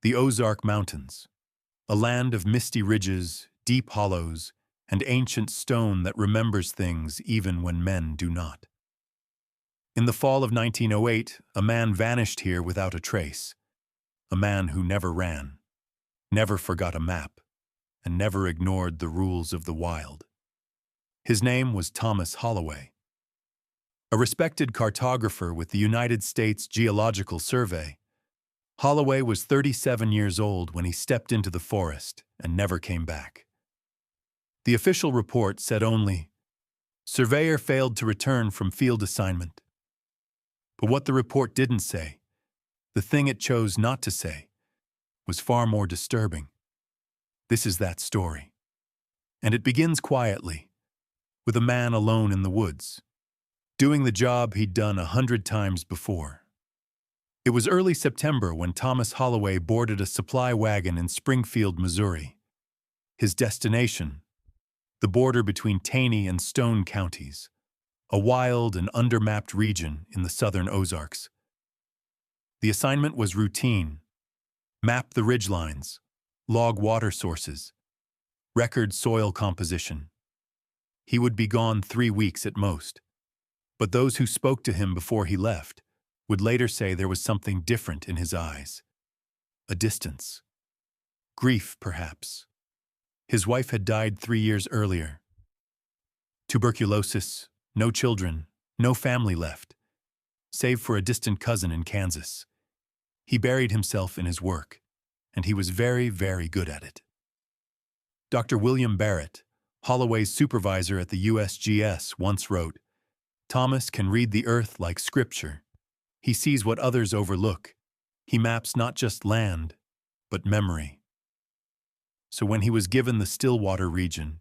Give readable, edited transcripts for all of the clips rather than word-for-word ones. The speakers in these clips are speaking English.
The Ozark Mountains, a land of misty ridges, deep hollows, and ancient stone that remembers things even when men do not. In the fall of 1908, a man vanished here without a trace. A man who never ran, never forgot a map, and never ignored the rules of the wild. His name was Thomas Holloway. A respected cartographer with the United States Geological Survey, Holloway was 37 years old when he stepped into the forest and never came back. The official report said only, "Surveyor failed to return from field assignment." But what the report didn't say, the thing it chose not to say, was far more disturbing. This is that story. And it begins quietly, with a man alone in the woods, doing the job he'd done 100 times before. It was early September when Thomas Holloway boarded a supply wagon in Springfield, Missouri. His destination, the border between Taney and Stone counties, a wild and undermapped region in the southern Ozarks. The assignment was routine: map the ridgelines, log water sources, record soil composition. He would be gone 3 weeks at most, but those who spoke to him before he left would later say there was something different in his eyes. A distance. Grief, perhaps. His wife had died 3 years earlier. Tuberculosis, no children, no family left, save for a distant cousin in Kansas. He buried himself in his work, and he was very, very good at it. Dr. William Barrett, Holloway's supervisor at the USGS, once wrote, "Thomas can read the earth like scripture. He sees what others overlook. He maps not just land, but memory." So when he was given the Stillwater region,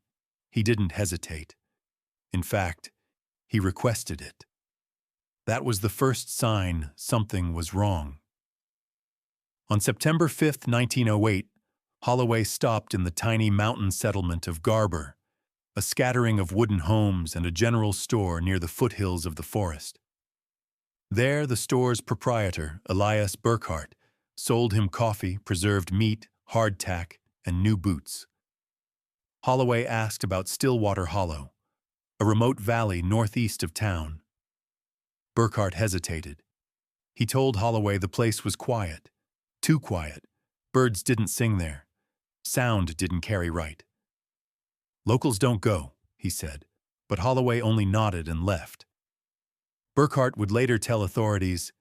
he didn't hesitate. In fact, he requested it. That was the first sign something was wrong. On September 5, 1908, Holloway stopped in the tiny mountain settlement of Garber, a scattering of wooden homes and a general store near the foothills of the forest. There, the store's proprietor, Elias Burkhart, sold him coffee, preserved meat, hardtack, and new boots. Holloway asked about Stillwater Hollow, a remote valley northeast of town. Burkhart hesitated. He told Holloway the place was quiet, too quiet. Birds didn't sing there. Sound didn't carry right. "Locals don't go," he said, but Holloway only nodded and left. Burkhart would later tell authorities,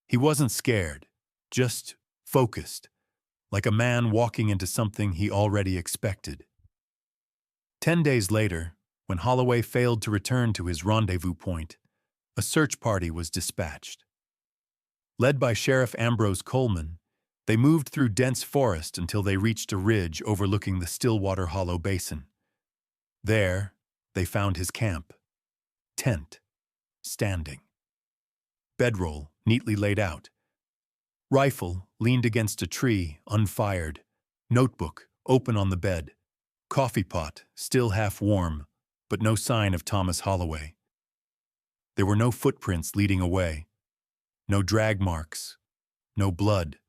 he wasn't scared, just focused, like a man walking into something he already expected. 10 days later, when Holloway failed to return to his rendezvous point, a search party was dispatched. Led by Sheriff Ambrose Coleman, they moved through dense forest until they reached a ridge overlooking the Stillwater Hollow basin. There, they found his camp. Tent. Standing. Bedroll, neatly laid out. Rifle, leaned against a tree, unfired. Notebook, open on the bed. Coffee pot, still half warm, but no sign of Thomas Holloway. There were no footprints leading away. No drag marks. No blood.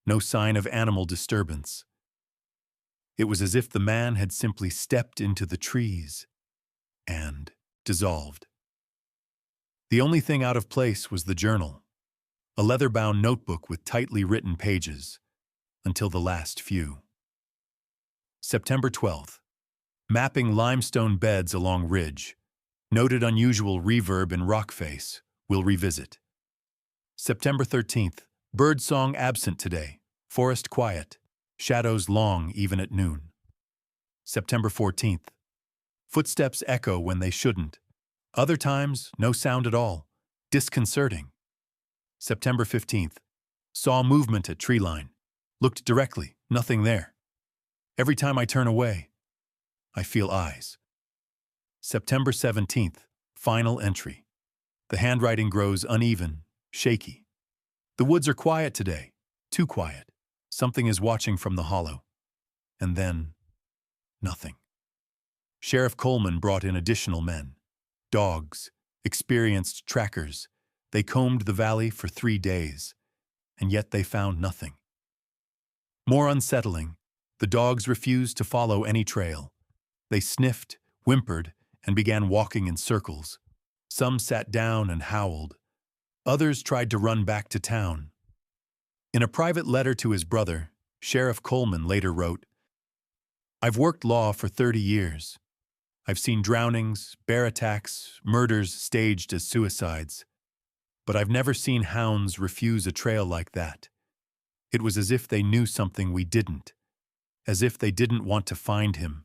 No sign of animal disturbance. It was as if the man had simply stepped into the trees and dissolved. The only thing out of place was the journal, a leather-bound notebook with tightly written pages, until the last few. September 12th. Mapping limestone beds along ridge. Noted unusual reverb in rock face. We'll revisit. September 13th. Birdsong absent today. Forest quiet. Shadows long even at noon. September 14th. Footsteps echo when they shouldn't. Other times, no sound at all. Disconcerting. September 15th. Saw movement at tree line. Looked directly, nothing there. Every time I turn away, I feel eyes. September 17th. Final entry. The handwriting grows uneven, shaky. The woods are quiet today. Too quiet. Something is watching from the hollow. And then, nothing. Sheriff Coleman brought in additional men. Dogs, experienced trackers. They combed the valley for 3 days, and yet they found nothing. More unsettling, the dogs refused to follow any trail. They sniffed, whimpered, and began walking in circles. Some sat down and howled. Others tried to run back to town. In a private letter to his brother, Sheriff Coleman later wrote, "I've worked law for 30 years. I've seen drownings, bear attacks, murders staged as suicides. But I've never seen hounds refuse a trail like that. It was as if they knew something we didn't, as if they didn't want to find him."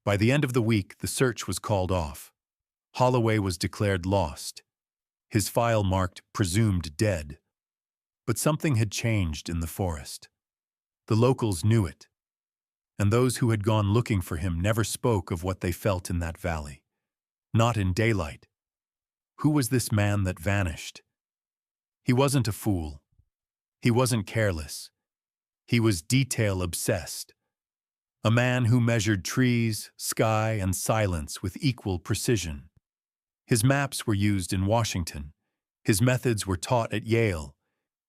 By the end of the week, the search was called off. Holloway was declared lost. His file marked presumed dead. But something had changed in the forest. The locals knew it, and those who had gone looking for him never spoke of what they felt in that valley. Not in daylight. Who was this man that vanished? He wasn't a fool. He wasn't careless. He was detail-obsessed. A man who measured trees, sky, and silence with equal precision. His maps were used in Washington. His methods were taught at Yale.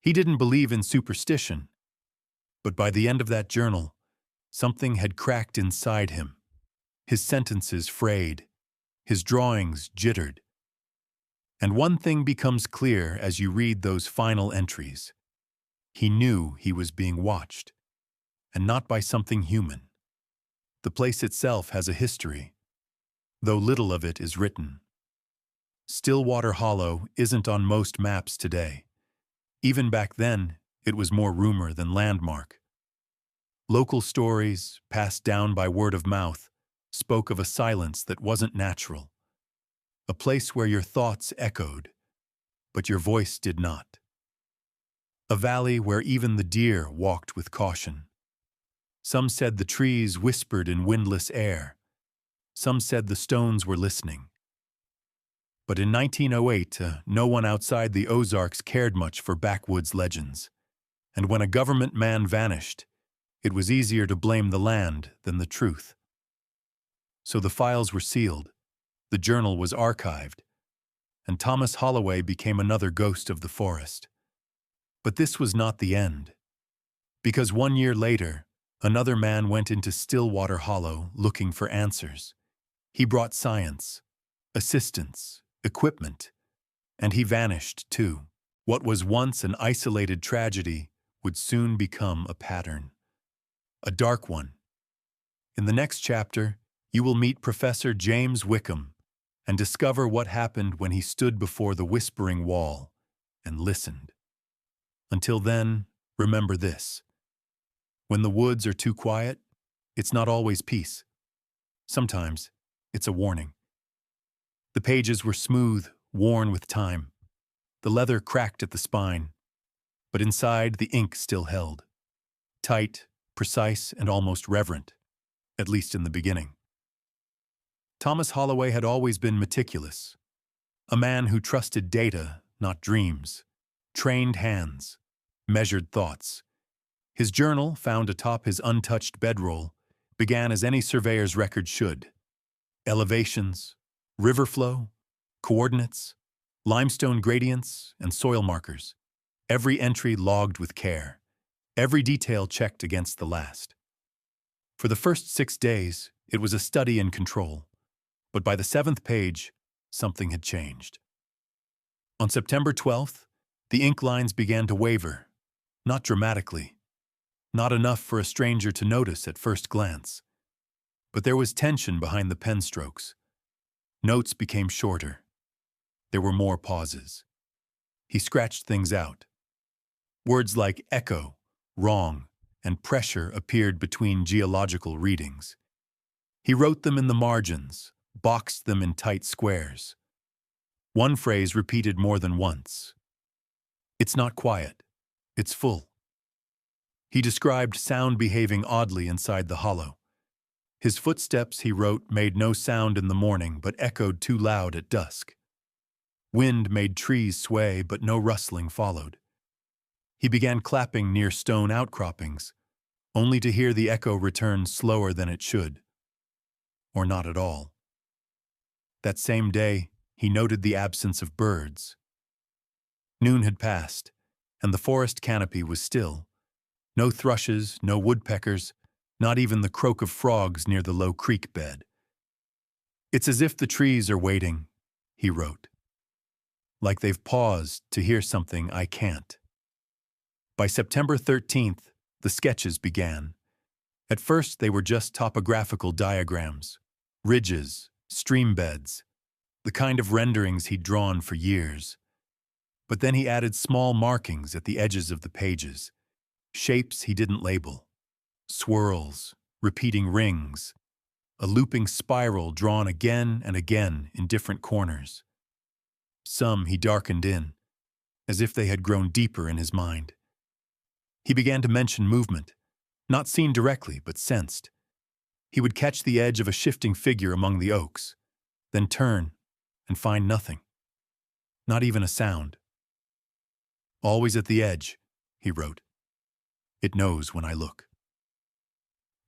He didn't believe in superstition. But by the end of that journal, something had cracked inside him. His sentences frayed. His drawings jittered. And one thing becomes clear as you read those final entries. He knew he was being watched, and not by something human. The place itself has a history, though little of it is written. Stillwater Hollow isn't on most maps today. Even back then, it was more rumor than landmark. Local stories, passed down by word of mouth, spoke of a silence that wasn't natural. A place where your thoughts echoed, but your voice did not. A valley where even the deer walked with caution. Some said the trees whispered in windless air. Some said the stones were listening. But in 1908, no one outside the Ozarks cared much for backwoods legends. And when a government man vanished, it was easier to blame the land than the truth. So the files were sealed, the journal was archived, and Thomas Holloway became another ghost of the forest. But this was not the end. Because 1 year later, another man went into Stillwater Hollow looking for answers. He brought science, assistance, equipment, and he vanished too. What was once an isolated tragedy would soon become a pattern. A dark one. In the next chapter, you will meet Professor James Wickham and discover what happened when he stood before the whispering wall and listened. Until then, remember this. When the woods are too quiet, it's not always peace. Sometimes, it's a warning. The pages were smooth, worn with time. The leather cracked at the spine, but inside the ink still held. Tight, precise, and almost reverent, at least in the beginning. Thomas Holloway had always been meticulous. A man who trusted data, not dreams. Trained hands, measured thoughts. His journal, found atop his untouched bedroll, began as any surveyor's record should. Elevations, river flow, coordinates, limestone gradients, and soil markers. Every entry logged with care. Every detail checked against the last. For the first 6 days, it was a study in control. But by the 7th page, something had changed. On September 12th, the ink lines began to waver, not dramatically, not enough for a stranger to notice at first glance. But there was tension behind the pen strokes. Notes became shorter. There were more pauses. He scratched things out. Words like echo, wrong, and pressure appeared between geological readings. He wrote them in the margins, boxed them in tight squares. One phrase repeated more than once. It's not quiet. It's full. He described sound behaving oddly inside the hollow. His footsteps, he wrote, made no sound in the morning, but echoed too loud at dusk. Wind made trees sway, but no rustling followed. He began clapping near stone outcroppings, only to hear the echo return slower than it should. Or not at all. That same day, he noted the absence of birds. Noon had passed, and the forest canopy was still, No thrushes, no woodpeckers, not even the croak of frogs near the low creek bed. "It's as if the trees are waiting," he wrote. "Like they've paused to hear something I can't." By September 13th, the sketches began. At first, they were just topographical diagrams, ridges, stream beds, the kind of renderings he'd drawn for years. But then he added small markings at the edges of the pages, shapes he didn't label, swirls, repeating rings, a looping spiral drawn again and again in different corners. Some he darkened in, as if they had grown deeper in his mind. He began to mention movement, not seen directly but sensed. He would catch the edge of a shifting figure among the oaks, then turn and find nothing, not even a sound. "Always at the edge," he wrote. "It knows when I look."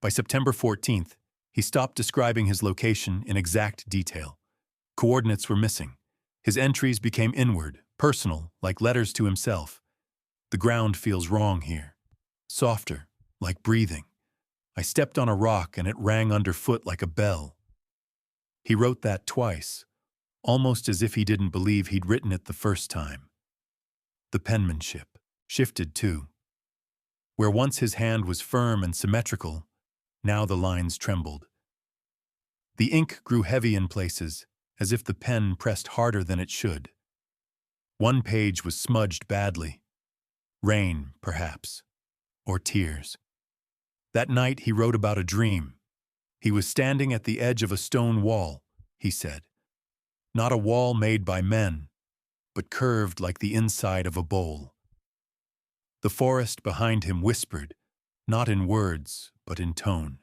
By September 14th, he stopped describing his location in exact detail. Coordinates were missing. His entries became inward, personal, like letters to himself. "The ground feels wrong here. Softer, like breathing. I stepped on a rock and it rang underfoot like a bell." He wrote that twice, almost as if he didn't believe he'd written it the first time. The penmanship shifted too. Where once his hand was firm and symmetrical, now the lines trembled. The ink grew heavy in places, as if the pen pressed harder than it should. One page was smudged badly. Rain, perhaps, or tears. That night he wrote about a dream. He was standing at the edge of a stone wall, he said. Not a wall made by men, but curved like the inside of a bowl. The forest behind him whispered, not in words, but in tone.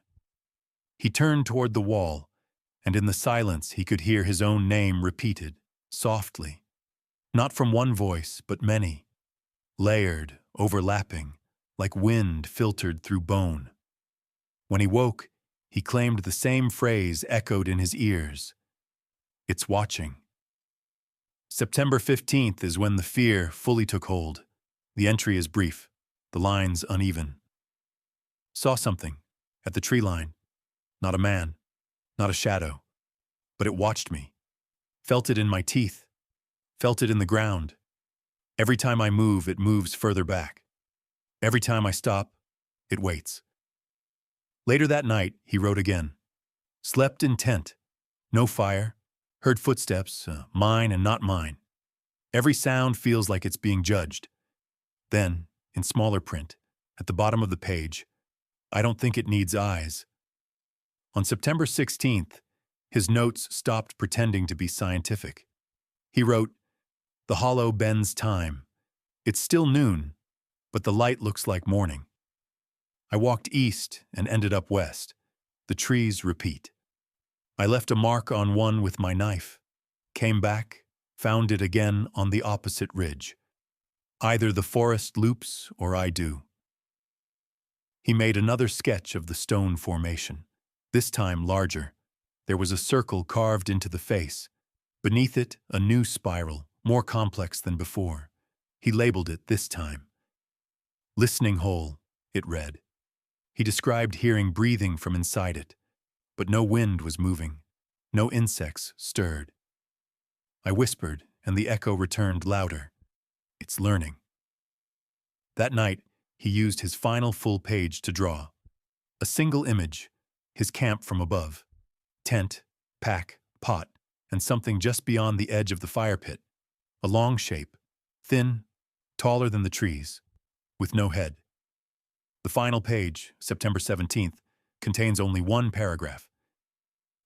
He turned toward the wall, and in the silence he could hear his own name repeated, softly. Not from one voice, but many. Layered, overlapping, like wind filtered through bone. When he woke, he claimed the same phrase echoed in his ears. "It's watching." September 15th is when the fear fully took hold. The entry is brief, the lines uneven. "Saw something, at the tree line. Not a man, not a shadow, but it watched me. Felt it in my teeth, felt it in the ground. Every time I move, it moves further back. Every time I stop, it waits." Later that night, he wrote again. "Slept in tent. No fire. Heard footsteps, mine and not mine. Every sound feels like it's being judged." Then, in smaller print, at the bottom of the page, "I don't think it needs eyes." On September 16th, his notes stopped pretending to be scientific. He wrote, "The hollow bends time. It's still noon, but the light looks like morning. I walked east and ended up west. The trees repeat. I left a mark on one with my knife, came back, found it again on the opposite ridge. Either the forest loops or I do." He made another sketch of the stone formation, this time larger. There was a circle carved into the face. Beneath it, a new spiral, more complex than before. He labeled it this time. "Listening hole," it read. He described hearing breathing from inside it, but no wind was moving, no insects stirred. I whispered, and the echo returned louder. "It's learning." That night, he used his final full page to draw. A single image, his camp from above. Tent, pack, pot, and something just beyond the edge of the fire pit. A long shape, thin, taller than the trees, with no head. The final page, September 17th, contains only one paragraph.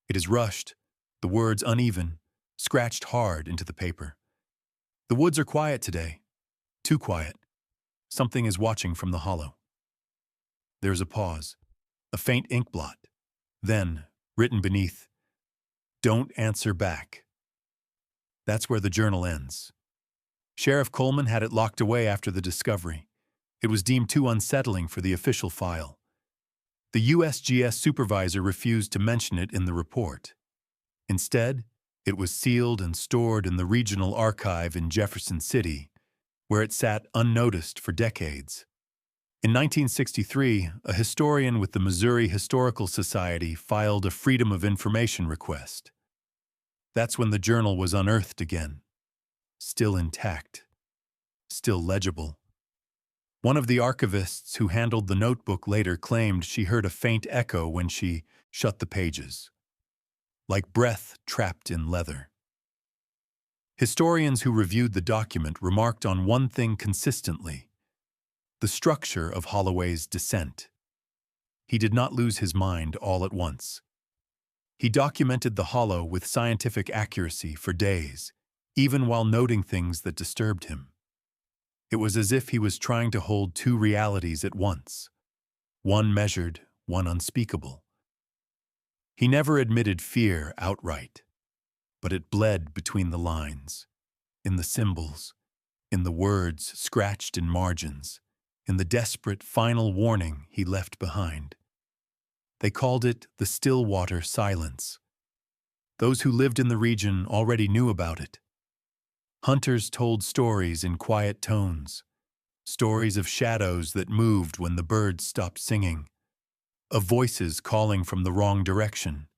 It is rushed, the words uneven, scratched hard into the paper. "The woods are quiet today. Too quiet. Something is watching from the hollow." There is a pause, a faint ink blot. Then, written beneath, "Don't answer back." That's where the journal ends. Sheriff Coleman had it locked away after the discovery. It was deemed too unsettling for the official file. The USGS supervisor refused to mention it in the report. Instead, it was sealed and stored in the regional archive in Jefferson City, where it sat unnoticed for decades. In 1963, a historian with the Missouri Historical Society filed a Freedom of Information request. That's when the journal was unearthed again, still intact, still legible. One of the archivists who handled the notebook later claimed she heard a faint echo when she shut the pages, like breath trapped in leather. Historians who reviewed the document remarked on one thing consistently: the structure of Holloway's descent. He did not lose his mind all at once. He documented the hollow with scientific accuracy for days, even while noting things that disturbed him. It was as if he was trying to hold two realities at once, one measured, one unspeakable. He never admitted fear outright, but it bled between the lines, in the symbols, in the words scratched in margins, in the desperate final warning he left behind. They called it the Stillwater silence. Those who lived in the region already knew about it. Hunters told stories in quiet tones, stories of shadows that moved when the birds stopped singing, of voices calling from the wrong direction,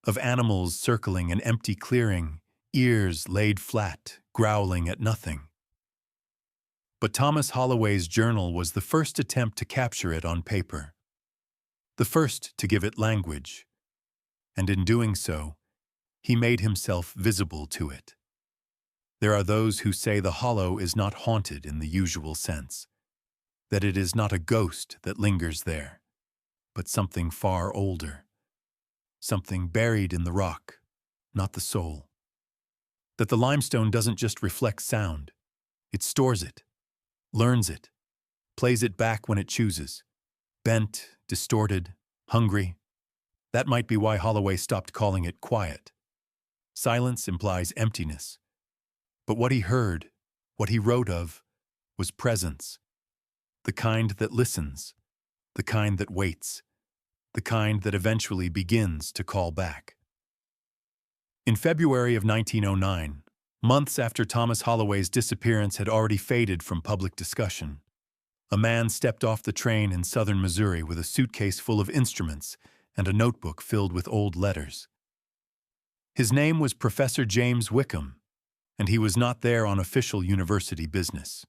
of animals circling an empty clearing, ears laid flat, growling at nothing. But Thomas Holloway's journal was the first attempt to capture it on paper, the first to give it language, and in doing so, he made himself visible to it. There are those who say the hollow is not haunted in the usual sense, that it is not a ghost that lingers there, but something far older, something buried in the rock, not the soul. That the limestone doesn't just reflect sound, it stores it, learns it, plays it back when it chooses, bent, distorted, hungry. That might be why Holloway stopped calling it quiet. Silence implies emptiness. But what he heard, what he wrote of, was presence. The kind that listens, the kind that waits, the kind that eventually begins to call back. In February of 1909, months after Thomas Holloway's disappearance had already faded from public discussion, a man stepped off the train in southern Missouri with a suitcase full of instruments and a notebook filled with old letters. His name was Professor James Wickham, and he was not there on official university business.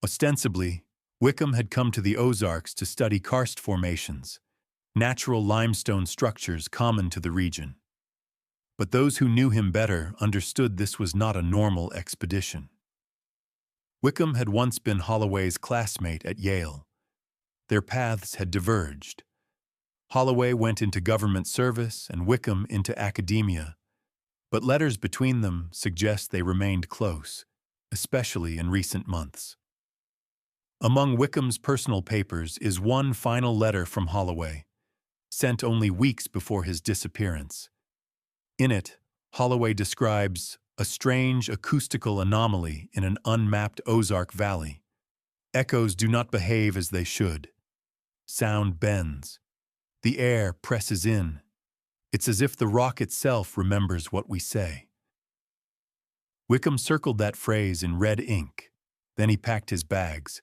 Ostensibly, Wickham had come to the Ozarks to study karst formations, natural limestone structures common to the region. But those who knew him better understood this was not a normal expedition. Wickham had once been Holloway's classmate at Yale. Their paths had diverged. Holloway went into government service and Wickham into academia, but letters between them suggest they remained close, especially in recent months. Among Wickham's personal papers is one final letter from Holloway, sent only weeks before his disappearance. In it, Holloway describes a strange acoustical anomaly in an unmapped Ozark valley. Echoes do not behave as they should. Sound bends. The air presses in. It's as if the rock itself remembers what we say. Wickham circled that phrase in red ink. Then he packed his bags.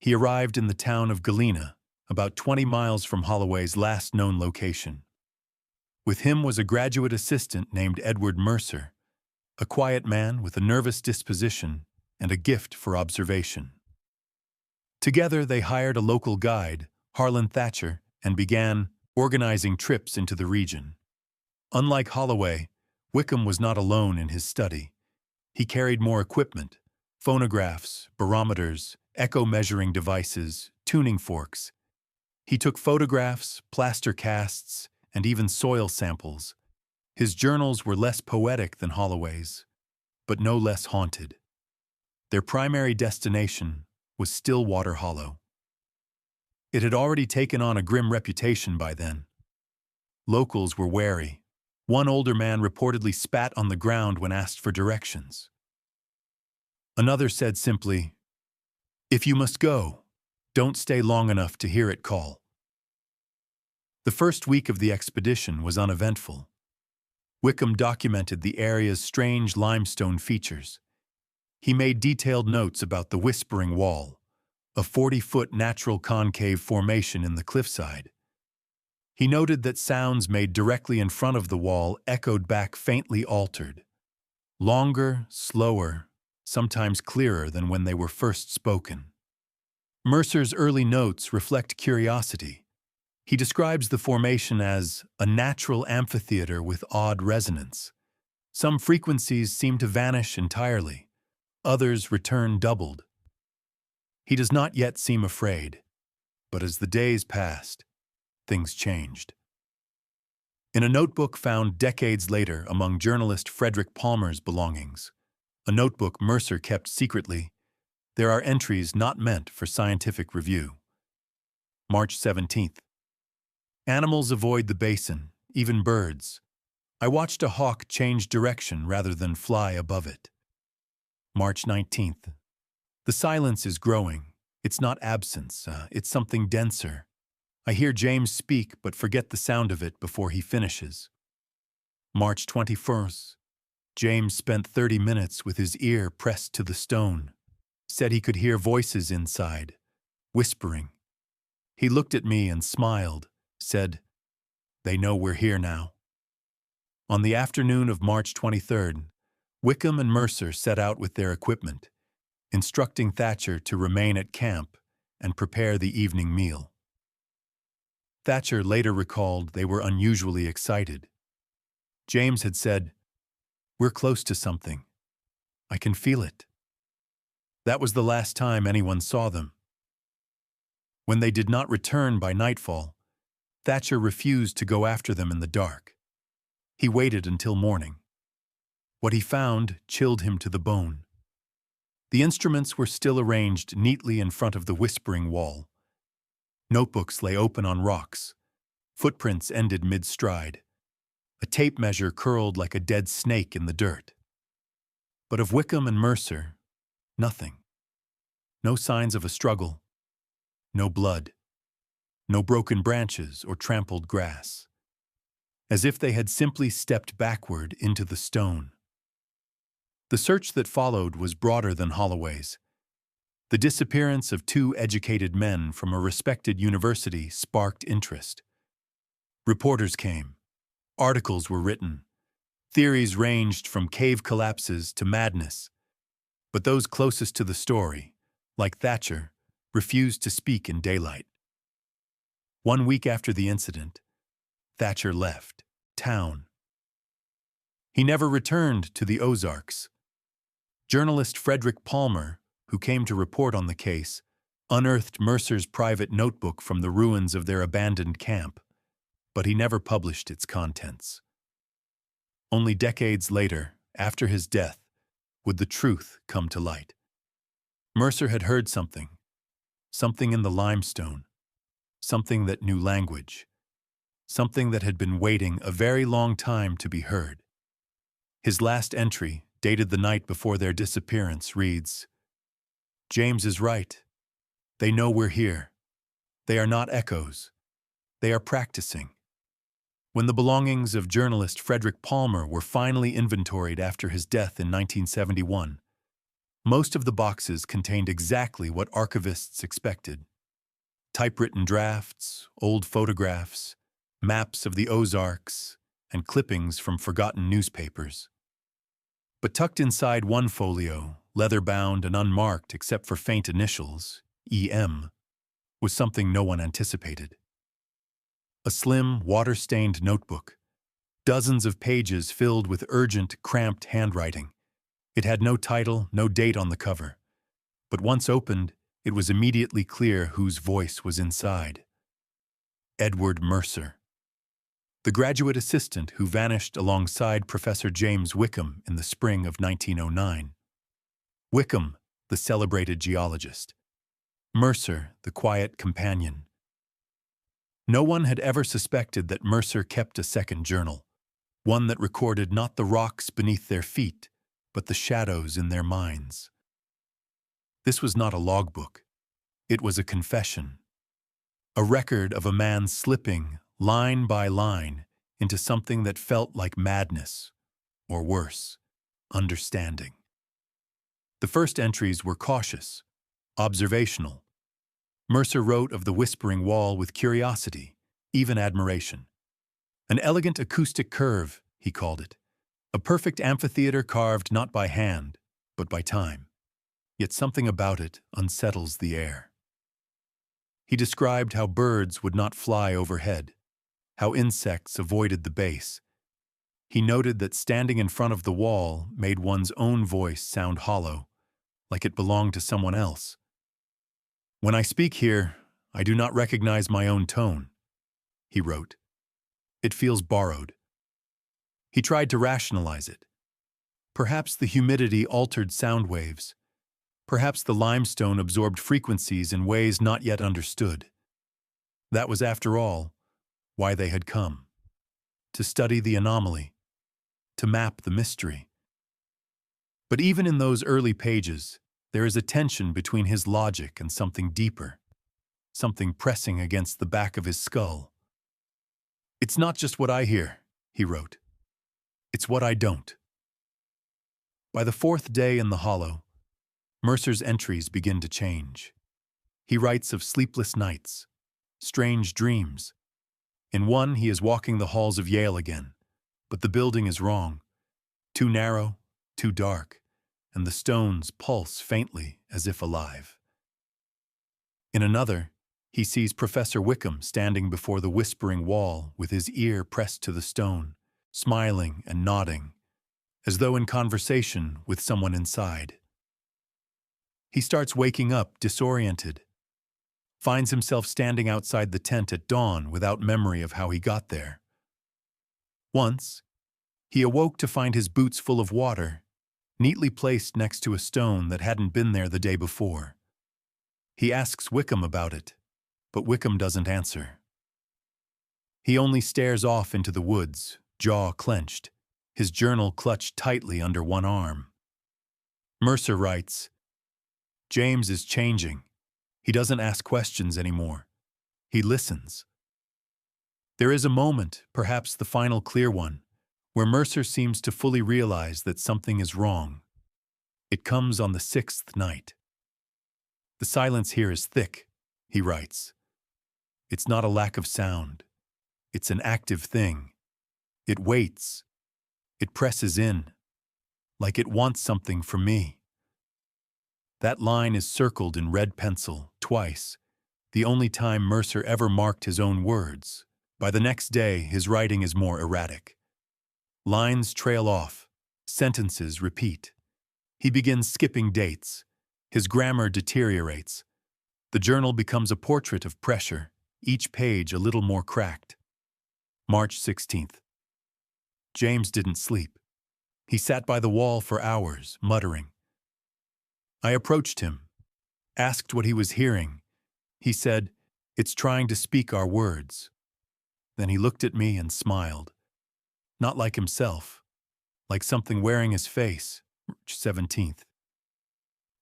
He arrived in the town of Galena, about 20 miles from Holloway's last known location. With him was a graduate assistant named Edward Mercer, a quiet man with a nervous disposition and a gift for observation. Together they hired a local guide, Harlan Thatcher, and began organizing trips into the region. Unlike Holloway, Wickham was not alone in his study. He carried more equipment: phonographs, barometers, echo measuring devices, tuning forks. He took photographs, plaster casts, and even soil samples. His journals were less poetic than Holloway's, but no less haunted. Their primary destination was Stillwater Hollow. It had already taken on a grim reputation by then. Locals were wary. One older man reportedly spat on the ground when asked for directions. Another said simply, "If you must go, don't stay long enough to hear it call." The first week of the expedition was uneventful. Wickham documented the area's strange limestone features. He made detailed notes about the Whispering Wall, a 40-foot natural concave formation in the cliffside. He noted that sounds made directly in front of the wall echoed back faintly altered, longer, slower, sometimes clearer than when they were first spoken. Mercer's early notes reflect curiosity. He describes the formation as a natural amphitheater with odd resonance. Some frequencies seem to vanish entirely, others return doubled. He does not yet seem afraid, but as the days passed, things changed. In a notebook found decades later among journalist Frederick Palmer's belongings, a notebook Mercer kept secretly, there are entries not meant for scientific review. March 17th. Animals avoid the basin, even birds. I watched a hawk change direction rather than fly above it. March 19th. The silence is growing. It's not absence, it's something denser. I hear James speak but forget the sound of it before he finishes. March 21st. James spent 30 minutes with his ear pressed to the stone. Said he could hear voices inside, whispering. He looked at me and smiled, said, "They know we're here now." On the afternoon of March 23rd, Wickham and Mercer set out with their equipment, instructing Thatcher to remain at camp and prepare the evening meal. Thatcher later recalled they were unusually excited. James had said, "We're close to something. I can feel it." That was the last time anyone saw them. When they did not return by nightfall, Thatcher refused to go after them in the dark. He waited until morning. What he found chilled him to the bone. The instruments were still arranged neatly in front of the whispering wall. Notebooks lay open on rocks. Footprints ended mid-stride. A tape measure curled like a dead snake in the dirt. But of Wickham and Mercer, nothing. No signs of a struggle. No blood. No broken branches or trampled grass. As if they had simply stepped backward into the stone. The search that followed was broader than Holloway's. The disappearance of two educated men from a respected university sparked interest. Reporters came. Articles were written. Theories ranged from cave collapses to madness. But those closest to the story, like Thatcher, refused to speak in daylight. 1 week after the incident, Thatcher left town. He never returned to the Ozarks. Journalist Frederick Palmer, who came to report on the case, unearthed Mercer's private notebook from the ruins of their abandoned camp, but he never published its contents. Only decades later, after his death, would the truth come to light. Mercer had heard something in the limestone, something that knew language, something that had been waiting a very long time to be heard. His last entry, dated the night before their disappearance, reads, "James is right. They know we're here. They are not echoes. They are practicing." When the belongings of journalist Frederick Palmer were finally inventoried after his death in 1971, most of the boxes contained exactly what archivists expected. Typewritten drafts, old photographs, maps of the Ozarks, and clippings from forgotten newspapers. But tucked inside one folio, leather-bound and unmarked except for faint initials, EM, was something no one anticipated. A slim, water-stained notebook, dozens of pages filled with urgent, cramped handwriting. It had no title, no date on the cover, but once opened, it was immediately clear whose voice was inside. Edward Mercer, the graduate assistant who vanished alongside Professor James Wickham in the spring of 1909. Wickham, the celebrated geologist. Mercer, the quiet companion. No one had ever suspected that Mercer kept a second journal, one that recorded not the rocks beneath their feet, but the shadows in their minds. This was not a logbook. It was a confession, a record of a man slipping, line by line, into something that felt like madness, or worse, understanding. The first entries were cautious, observational, Mercer wrote of the whispering wall with curiosity, even admiration. An elegant acoustic curve, he called it. A perfect amphitheater carved not by hand, but by time. Yet something about it unsettles the air. He described how birds would not fly overhead, how insects avoided the base. He noted that standing in front of the wall made one's own voice sound hollow, like it belonged to someone else. "When I speak here, I do not recognize my own tone," he wrote. "It feels borrowed." He tried to rationalize it. Perhaps the humidity altered sound waves. Perhaps the limestone absorbed frequencies in ways not yet understood. That was, after all, why they had come. To study the anomaly, to map the mystery. But even in those early pages, there is a tension between his logic and something deeper, something pressing against the back of his skull. "It's not just what I hear," he wrote. "It's what I don't." By the fourth day in the hollow, Mercer's entries begin to change. He writes of sleepless nights, strange dreams. In one, he is walking the halls of Yale again, but the building is wrong, too narrow, too dark, and the stones pulse faintly as if alive. In another, he sees Professor Wickham standing before the whispering wall with his ear pressed to the stone, smiling and nodding, as though in conversation with someone inside. He starts waking up disoriented, finds himself standing outside the tent at dawn without memory of how he got there. Once, he awoke to find his boots full of water, neatly placed next to a stone that hadn't been there the day before. He asks Wickham about it, but Wickham doesn't answer. He only stares off into the woods, jaw clenched, his journal clutched tightly under one arm. Mercer writes, "James is changing. He doesn't ask questions anymore. He listens." There is a moment, perhaps the final clear one, where Mercer seems to fully realize that something is wrong. It comes on the 6th night. "The silence here is thick," he writes. "It's not a lack of sound. It's an active thing. It waits. It presses in, like it wants something from me." That line is circled in red pencil twice, the only time Mercer ever marked his own words. By the next day, his writing is more erratic. Lines trail off, sentences repeat. He begins skipping dates. His grammar deteriorates. The journal becomes a portrait of pressure, each page a little more cracked. March 16th. James didn't sleep. He sat by the wall for hours, muttering. I approached him, asked what he was hearing. He said, "It's trying to speak our words." Then he looked at me and smiled. Not like himself, like something wearing his face. March 17th.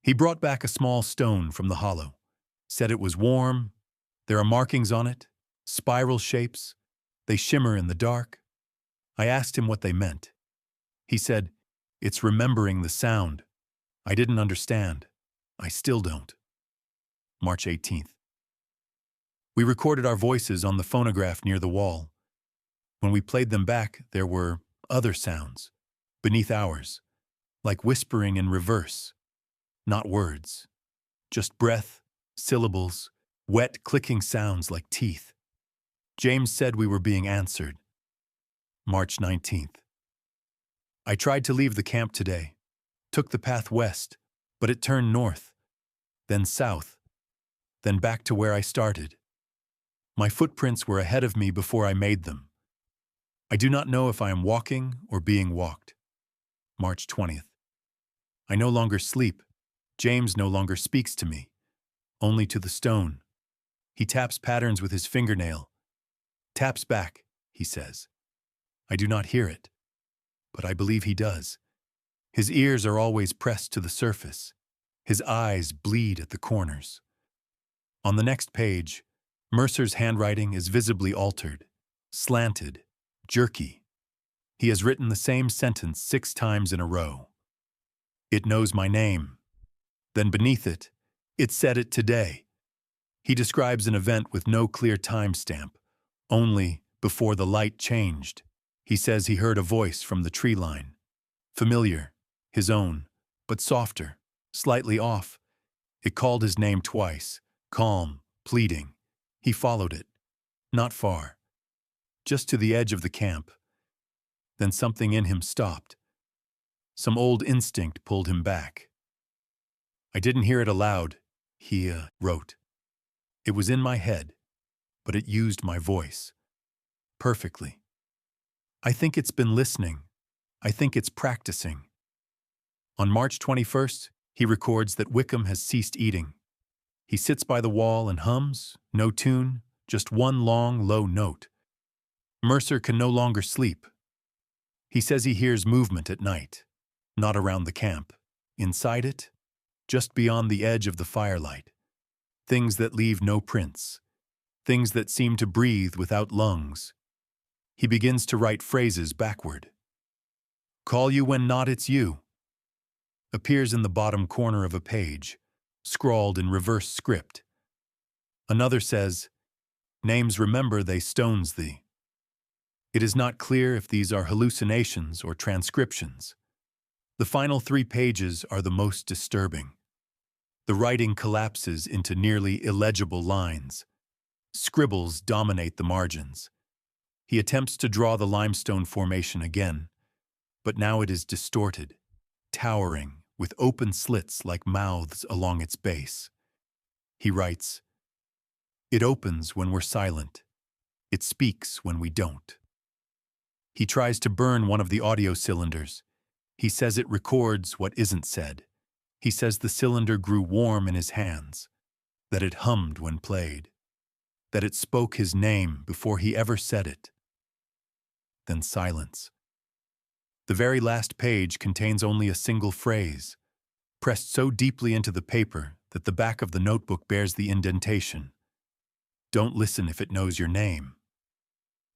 He brought back a small stone from the hollow, said it was warm. There are markings on it, spiral shapes. They shimmer in the dark. I asked him what they meant. He said, "It's remembering the sound." I didn't understand. I still don't. March 18th. We recorded our voices on the phonograph near the wall. When we played them back, there were other sounds, beneath ours, like whispering in reverse. Not words, just breath, syllables, wet clicking sounds like teeth. James said we were being answered. March 19th. I tried to leave the camp today. Took the path west, but it turned north, then south, then back to where I started. My footprints were ahead of me before I made them. I do not know if I am walking or being walked. March 20th. I no longer sleep. James no longer speaks to me, only to the stone. He taps patterns with his fingernail. Taps back, he says. I do not hear it, but I believe he does. His ears are always pressed to the surface. His eyes bleed at the corners. On the next page, Mercer's handwriting is visibly altered, slanted, jerky. He has written the same sentence 6 times in a row. It knows my name. Then beneath it, it said it today. He describes an event with no clear timestamp, only before the light changed. He says he heard a voice from the tree line. Familiar, his own, but softer, slightly off. It called his name twice, calm, pleading. He followed it. Not far. Just to the edge of the camp. Then something in him stopped. Some old instinct pulled him back. I didn't hear it aloud, he wrote. It was in my head, but it used my voice. Perfectly. I think it's been listening. I think it's practicing. On March 21st, he records that Wickham has ceased eating. He sits by the wall and hums, no tune, just one long, low note. Mercer can no longer sleep. He says he hears movement at night, not around the camp. Inside it, just beyond the edge of the firelight. Things that leave no prints. Things that seem to breathe without lungs. He begins to write phrases backward. Call you when not it's you. Appears in the bottom corner of a page, scrawled in reverse script. Another says, Names remember they stones thee. It is not clear if these are hallucinations or transcriptions. The final 3 pages are the most disturbing. The writing collapses into nearly illegible lines. Scribbles dominate the margins. He attempts to draw the limestone formation again, but now it is distorted, towering, with open slits like mouths along its base. He writes, It opens when we're silent. It speaks when we don't. He tries to burn one of the audio cylinders. He says it records what isn't said. He says the cylinder grew warm in his hands, that it hummed when played, that it spoke his name before he ever said it. Then silence. The very last page contains only a single phrase, pressed so deeply into the paper that the back of the notebook bears the indentation. Don't listen if it knows your name.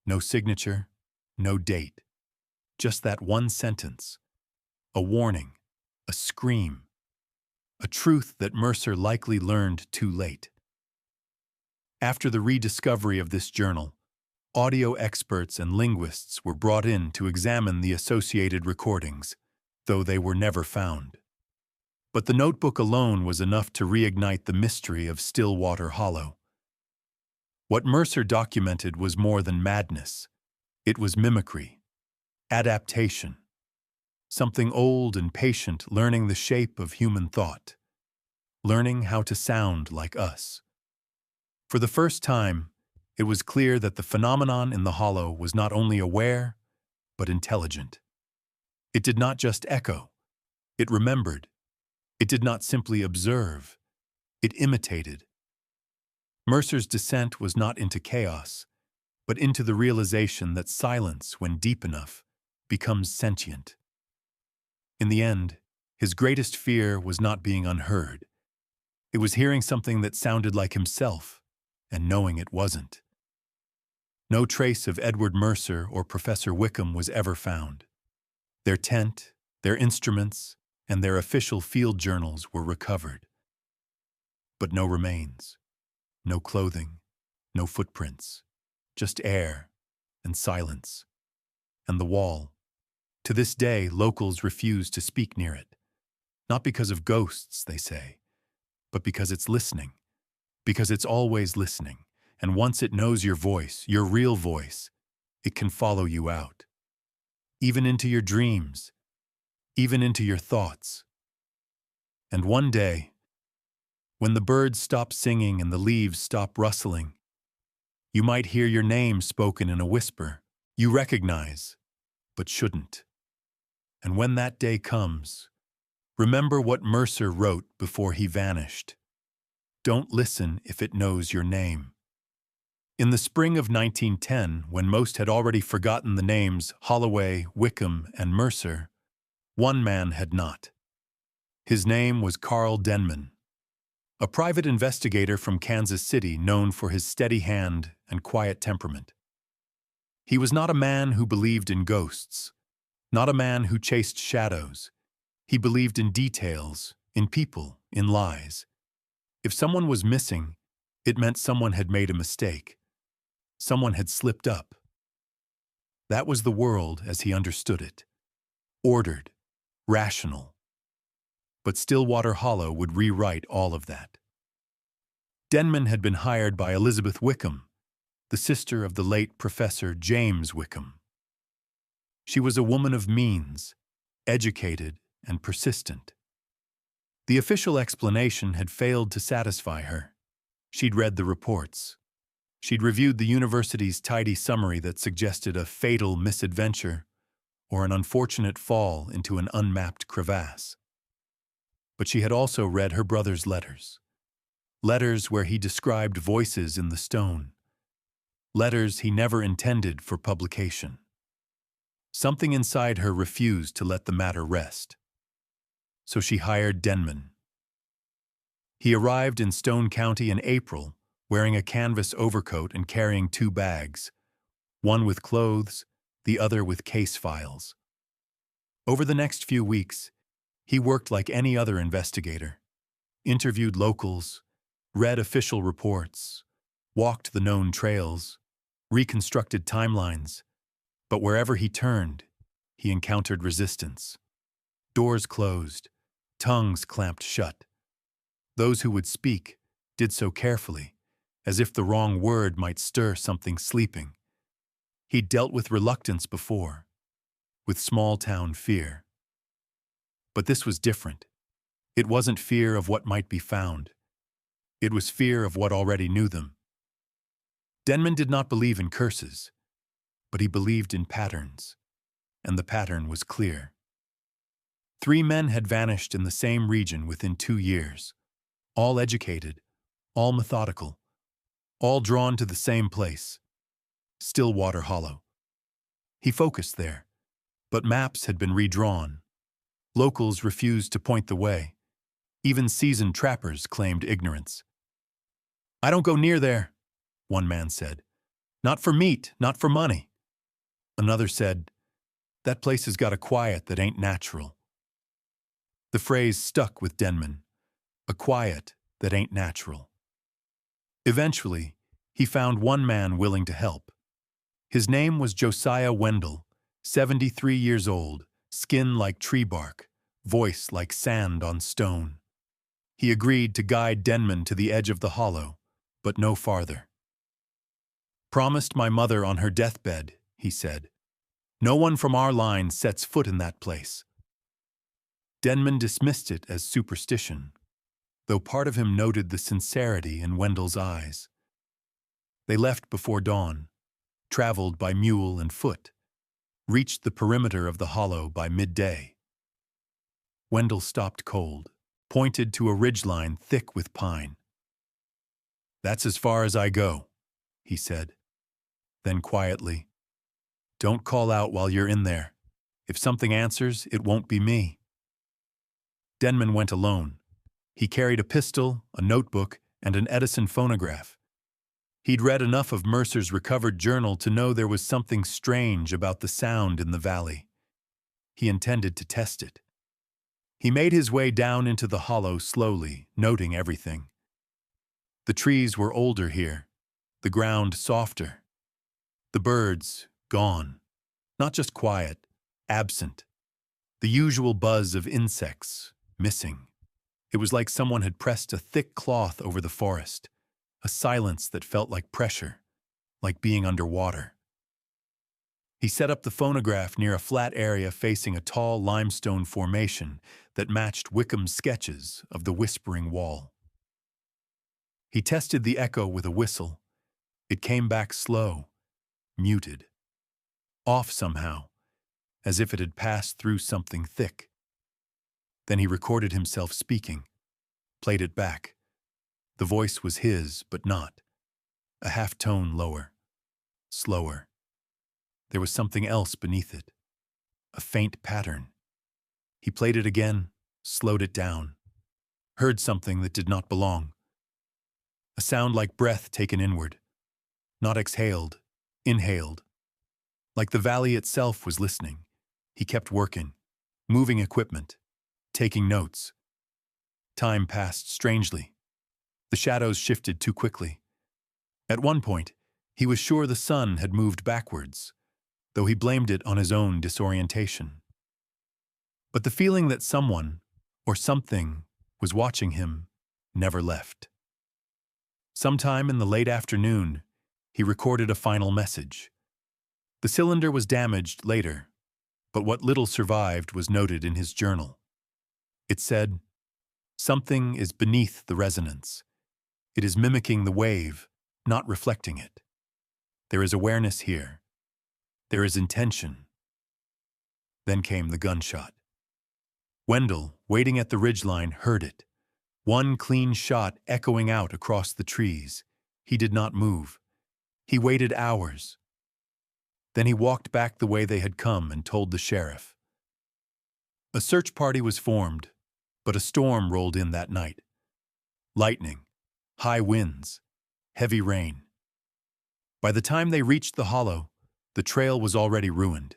No signature, no date. Just that one sentence. A warning, a scream. A truth that Mercer likely learned too late. After the rediscovery of this journal, audio experts and linguists were brought in to examine the associated recordings, though they were never found. But the notebook alone was enough to reignite the mystery of Stillwater Hollow. What Mercer documented was more than madness. It was mimicry, adaptation, something old and patient learning the shape of human thought, learning how to sound like us. For the first time, it was clear that the phenomenon in the hollow was not only aware, but intelligent. It did not just echo. It remembered. It did not simply observe. It imitated. Mercer's descent was not into chaos, but into the realization that silence, when deep enough, becomes sentient. In the end, his greatest fear was not being unheard. It was hearing something that sounded like himself, and knowing it wasn't. No trace of Edward Mercer or Professor Wickham was ever found. Their tent, their instruments, and their official field journals were recovered. But no remains, no clothing, no footprints, just air and silence. And the wall. To this day, locals refuse to speak near it. Not because of ghosts, they say, but because it's listening. Because it's always listening. And once it knows your voice, your real voice, it can follow you out. Even into your dreams, even into your thoughts. And one day, when the birds stop singing and the leaves stop rustling, you might hear your name spoken in a whisper you recognize, but shouldn't. And when that day comes, remember what Mercer wrote before he vanished. Don't listen if it knows your name. In the spring of 1910, when most had already forgotten the names Holloway, Wickham, and Mercer, one man had not. His name was Carl Denman, a private investigator from Kansas City known for his steady hand and quiet temperament. He was not a man who believed in ghosts, not a man who chased shadows. He believed in details, in people, in lies. If someone was missing, It meant someone had made a mistake. Someone had slipped up. That was the world as he understood it. Ordered, rational. But Stillwater Hollow would rewrite all of that. Denman had been hired by Elizabeth Wickham, the sister of the late Professor James Wickham. She was a woman of means, educated and persistent. The official explanation had failed to satisfy her. She'd read the reports. She'd reviewed the university's tidy summary that suggested a fatal misadventure or an unfortunate fall into an unmapped crevasse. But she had also read her brother's letters. Letters where he described voices in the stone. Letters he never intended for publication. Something inside her refused to let the matter rest. So she hired Denman. He arrived in Stone County in April, wearing a canvas overcoat and carrying 2 bags, one with clothes, the other with case files. Over the next few weeks, he worked like any other investigator, interviewed locals, read official reports, walked the known trails, reconstructed timelines, but wherever he turned, he encountered resistance. Doors closed, tongues clamped shut. Those who would speak did so carefully, as if the wrong word might stir something sleeping. He'd dealt with reluctance before, with small-town fear. But this was different. It wasn't fear of what might be found. It was fear of what already knew them. Denman did not believe in curses, but he believed in patterns, and the pattern was clear. 3 men had vanished in the same region within 2 years, all educated, all methodical, all drawn to the same place, Stillwater Hollow. He focused there, but maps had been redrawn. Locals refused to point the way. Even seasoned trappers claimed ignorance. "I don't go near there," one man said. "Not for meat, not for money." Another said, "That place has got a quiet that ain't natural." The phrase stuck with Denman, a quiet that ain't natural. Eventually, he found one man willing to help. His name was Josiah Wendell, 73 years old, skin like tree bark, voice like sand on stone. He agreed to guide Denman to the edge of the hollow, but no farther. "Promised my mother on her deathbed," he said. "No one from our line sets foot in that place." Denman dismissed it as superstition, though part of him noted the sincerity in Wendell's eyes. They left before dawn, traveled by mule and foot, reached the perimeter of the hollow by midday. Wendell stopped cold, pointed to a ridgeline thick with pine. "That's as far as I go," he said. Then quietly, "Don't call out while you're in there. If something answers, it won't be me." Denman went alone. He carried a pistol, a notebook, and an Edison phonograph. He'd read enough of Mercer's recovered journal to know there was something strange about the sound in the valley. He intended to test it. He made his way down into the hollow slowly, noting everything. The trees were older here, the ground softer. The birds, gone. Not just quiet, absent. The usual buzz of insects, missing. It was like someone had pressed a thick cloth over the forest, a silence that felt like pressure, like being underwater. He set up the phonograph near a flat area facing a tall limestone formation that matched Wickham's sketches of the Whispering Wall. He tested the echo with a whistle. It came back slow, muted, off somehow, as if it had passed through something thick. Then he recorded himself speaking, played it back. The voice was his, but not. A half-tone lower, slower. There was something else beneath it, a faint pattern. He played it again, slowed it down, heard something that did not belong. A sound like breath taken inward, not exhaled, inhaled. Like the valley itself was listening. He kept working, moving equipment, taking notes. Time passed strangely. The shadows shifted too quickly. At one point, he was sure the sun had moved backwards, though he blamed it on his own disorientation. But the feeling that someone, or something, was watching him never left. Sometime in the late afternoon, he recorded a final message. The cylinder was damaged later, but what little survived was noted in his journal. It said, "Something is beneath the resonance. It is mimicking the wave, not reflecting it. There is awareness here. There is intention." Then came the gunshot. Wendell, waiting at the ridgeline, heard it. One clean shot echoing out across the trees. He did not move. He waited hours. Then he walked back the way they had come and told the sheriff. A search party was formed, but a storm rolled in that night. Lightning, high winds, heavy rain. By the time they reached the hollow, the trail was already ruined.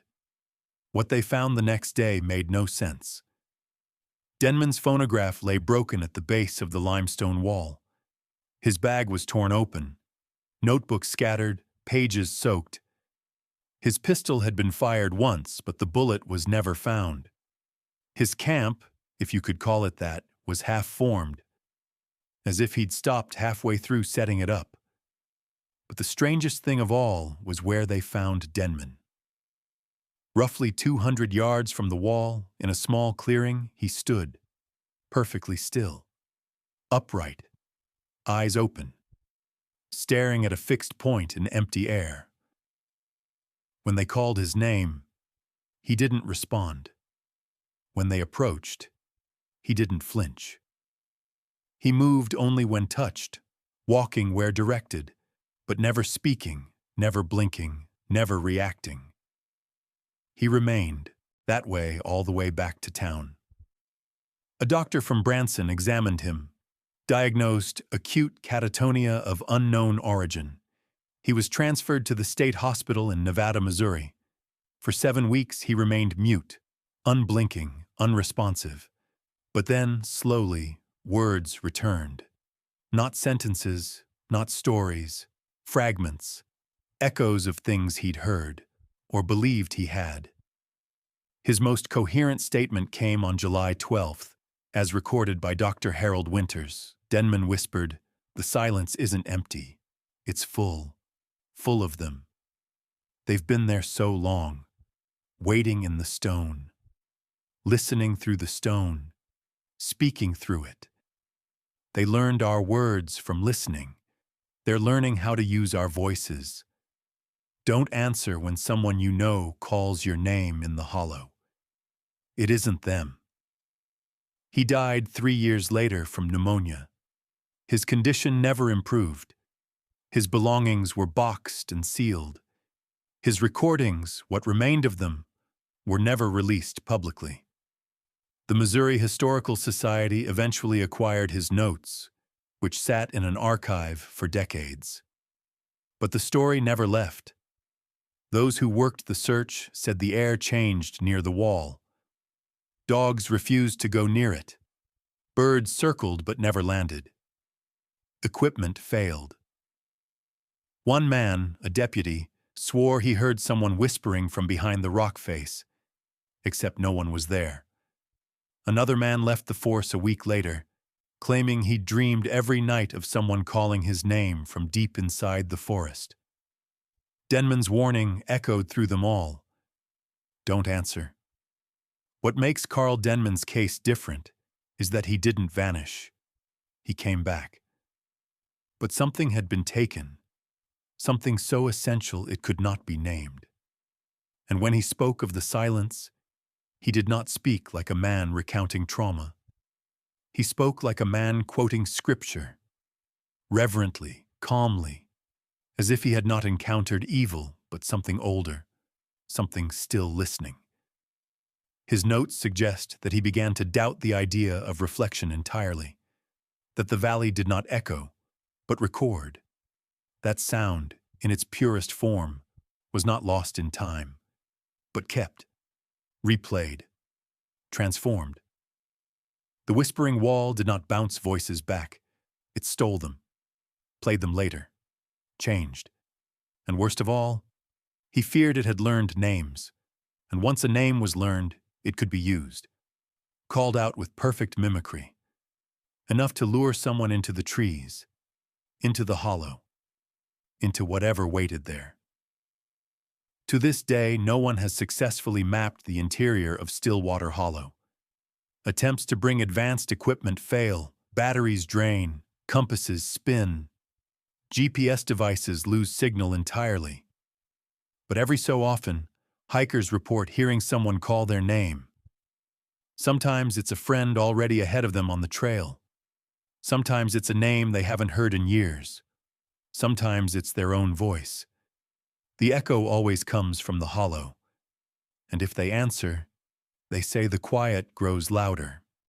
What they found the next day made no sense. Denman's phonograph lay broken at the base of the limestone wall. His bag was torn open, notebooks scattered, pages soaked. His pistol had been fired once, but the bullet was never found. His camp, if you could call it that, was half-formed, as if he'd stopped halfway through setting it up. But the strangest thing of all was where they found Denman. Roughly 200 yards from the wall, in a small clearing, he stood, perfectly still, upright, eyes open, staring at a fixed point in empty air. When they called his name, he didn't respond. When they approached, he didn't flinch. He moved only when touched, walking where directed, but never speaking, never blinking, never reacting. He remained that way all the way back to town. A doctor from Branson examined him, diagnosed acute catatonia of unknown origin. He was transferred to the state hospital in Nevada, Missouri. For 7 weeks, he remained mute, unblinking, unresponsive. But then, slowly, words returned. Not sentences, not stories, fragments, echoes of things he'd heard, or believed he had. His most coherent statement came on July 12th, as recorded by Dr. Harold Winters. Denman whispered, "The silence isn't empty. It's full. Full of them. They've been there so long, waiting in the stone, listening through the stone, speaking through it. They learned our words from listening. They're learning how to use our voices. Don't answer when someone you know calls your name in the hollow. It isn't them." He died 3 years later from pneumonia. His condition never improved. His belongings were boxed and sealed. His recordings, what remained of them, were never released publicly. The Missouri Historical Society eventually acquired his notes, which sat in an archive for decades. But the story never left. Those who worked the search said the air changed near the wall. Dogs refused to go near it. Birds circled but never landed. Equipment failed. One man, a deputy, swore he heard someone whispering from behind the rock face, except no one was there. Another man left the force a week later, claiming he'd dreamed every night of someone calling his name from deep inside the forest. Denman's warning echoed through them all. Don't answer. What makes Carl Denman's case different is that he didn't vanish. He came back. But something had been taken, something so essential it could not be named. And when he spoke of the silence, he did not speak like a man recounting trauma. He spoke like a man quoting scripture, reverently, calmly, as if he had not encountered evil, but something older, something still listening. His notes suggest that he began to doubt the idea of reflection entirely, that the valley did not echo, but record. That sound, in its purest form, was not lost in time, but kept, replayed, transformed. The whispering wall did not bounce voices back. It stole them, played them later, changed. And worst of all, he feared it had learned names. And once a name was learned, it could be used, called out with perfect mimicry, enough to lure someone into the trees, into the hollow, into whatever waited there. To this day, no one has successfully mapped the interior of Stillwater Hollow. Attempts to bring advanced equipment fail, batteries drain, compasses spin, GPS devices lose signal entirely. But every so often, hikers report hearing someone call their name. Sometimes it's a friend already ahead of them on the trail. Sometimes it's a name they haven't heard in years. Sometimes it's their own voice. The echo always comes from the hollow. And if they answer, they say the quiet grows louder.